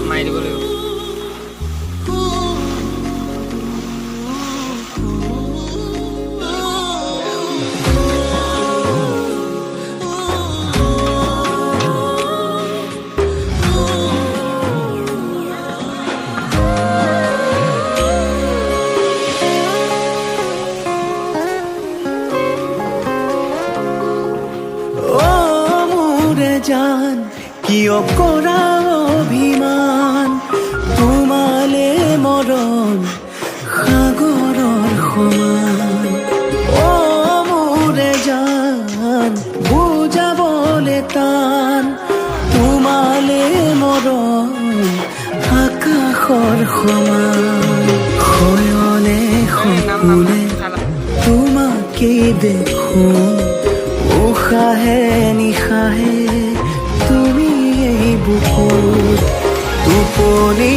মাৰি দিব লাগিব। জান কিয় কৰা অভিমান তোমালে মৰণ সাগৰৰ সমান অ মোৰে জান বুজাবলে টান তোমালে মৰণ আকাশৰ সমান শয়নে সপোনে তোমাকে দেখো উশাহে নিশাহে তুমি এই বুকুত টোপনি